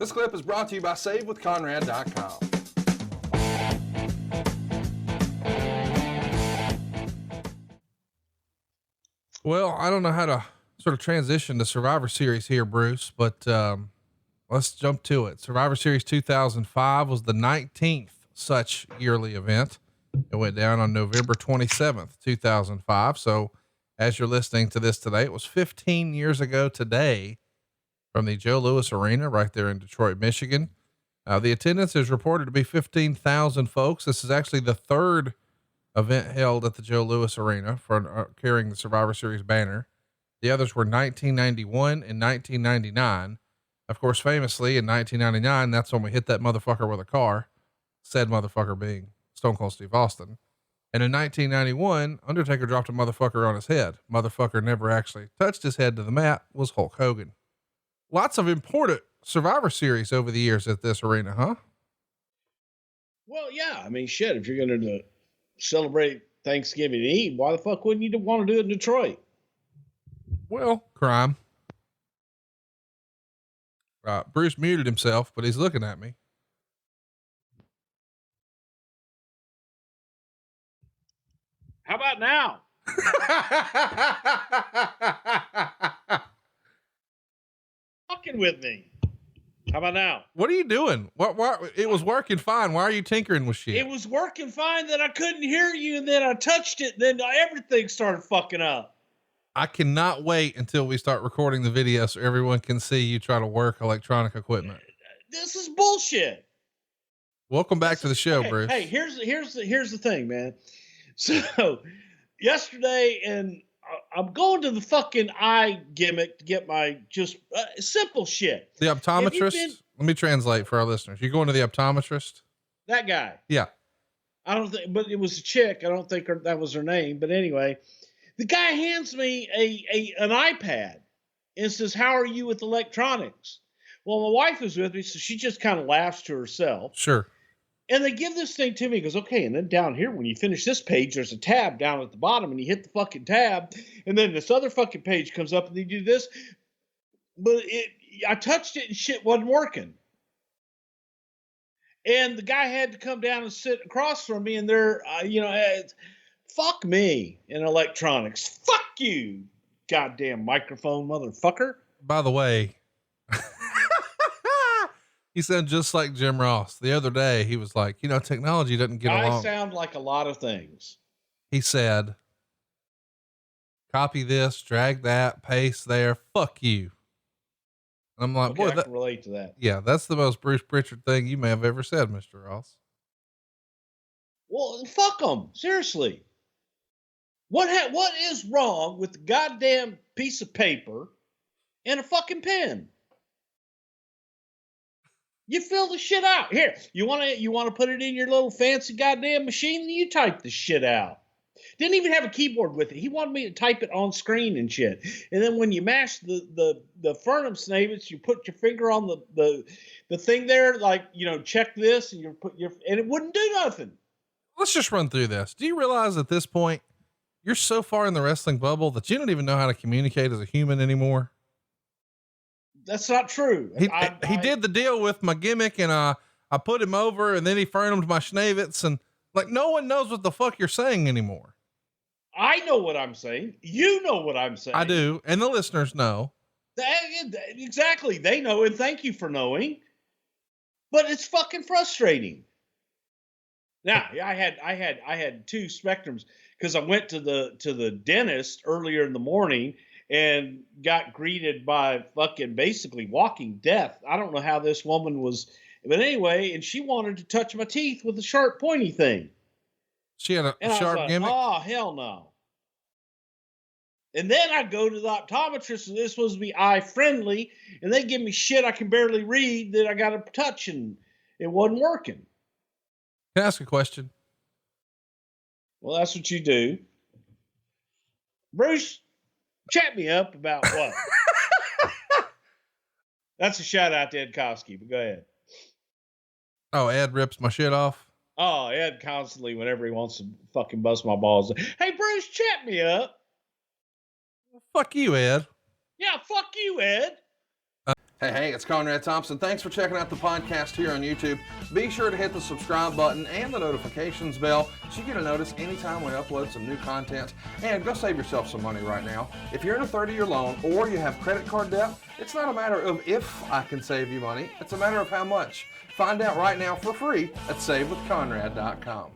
This clip is brought to you by SaveWithConrad.com. Well, I don't know how to sort of transition to Survivor Series here, Bruce, but let's jump to it. Survivor Series 2005 was the 19th such yearly event. It went down on November 27th, 2005. So as you're listening to this today, it was 15 years ago today from the Joe Louis Arena right there in Detroit, Michigan. The attendance is reported to be 15,000 folks. This is actually the third event held at the Joe Louis Arena for carrying the Survivor Series banner. The others were 1991 and 1999. Of course, famously in 1999, that's when we hit that motherfucker with a car, said motherfucker being Stone Cold Steve Austin. And in 1991, Undertaker dropped a motherfucker on his head. Motherfucker never actually touched his head to the mat, was Hulk Hogan. Lots of important Survivor Series over the years at this arena, huh? Well, yeah. I mean, shit, if you're going to celebrate Thanksgiving Eve, why the fuck wouldn't you want to do it in Detroit? Well, crime. Bruce muted himself, but he's looking at me. How about now? Fucking with me. How about now? What are you doing? What, it was working fine. Why are you tinkering with shit? It was working fine, then I couldn't hear you, and then I touched it, then everything started fucking up. I cannot wait until we start recording the video so everyone can see you try to work electronic equipment. This is bullshit. Welcome back to the show, Bruce. Hey, here's the thing, man. So yesterday, and I'm going to the fucking eye gimmick to get my just simple shit. The optometrist. Let me translate for our listeners. You going to the optometrist? That guy. Yeah. I don't think, but it was a chick. I don't think that was her name, but anyway, the guy hands me an iPad and says, "How are you with electronics?" Well, my wife was with me, so she just kind of laughs to herself. Sure. And they give this thing to me. He goes, "Okay." And then down here, when you finish this page, there's a tab down at the bottom, and you hit the fucking tab, and then this other fucking page comes up, and you do this. But I touched it, and shit wasn't working. And the guy had to come down and sit across from me, and they're, fuck me in electronics. Fuck you, goddamn microphone motherfucker. By the way, you sound just like Jim Ross. The other day, he was like, technology doesn't get along. I sound like a lot of things. He said, copy this, drag that, paste there. Fuck you. And I'm like, okay, boy, I can relate to that. Yeah, that's the most Bruce Prichard thing you may have ever said, Mr. Ross. Well, fuck them. Seriously. What is wrong with the goddamn piece of paper and a fucking pen? You fill the shit out. Here, you want to put it in your little fancy goddamn machine, you type the shit out. Didn't even have a keyboard with it. He wanted me to type it on screen and shit. And then when you mash the Fernum Snavets, you put your finger on the thing there, like, check this, and and it wouldn't do nothing. Let's just run through this. Do you realize at this point, you're so far in the wrestling bubble that you don't even know how to communicate as a human anymore? That's not true. He did the deal with my gimmick, and I put him over, and then he Fernum'd my Snavets, and like, no one knows what the fuck you're saying anymore. I know what I'm saying. You know what I'm saying. I do. And the listeners know. Exactly. They know. And thank you for knowing, but it's fucking frustrating. Now I had two spectrums because I went to the dentist earlier in the morning and got greeted by fucking basically walking death. I don't know how this woman was, but anyway, and she wanted to touch my teeth with a sharp pointy thing. She had a sharp gimmick? Oh, hell no. And then I go to the optometrist, and this was to be eye friendly, and they give me shit I can barely read that I got to touch, and it wasn't working. Can I ask a question? Well, that's what you do. Bruce, chat me up about what? That's a shout out to Ed Koski, but go ahead. Oh, Ed rips my shit off. Oh, Ed constantly, whenever he wants to fucking bust my balls. Hey, Bruce, chat me up. Well, fuck you, Ed. Yeah, fuck you, Ed. Hey, it's Conrad Thompson. Thanks for checking out the podcast here on YouTube. Be sure to hit the subscribe button and the notifications bell so you get a notice anytime we upload some new content. And go save yourself some money right now. If you're in a 30-year loan or you have credit card debt, it's not a matter of if I can save you money. It's a matter of how much. Find out right now for free at SaveWithConrad.com.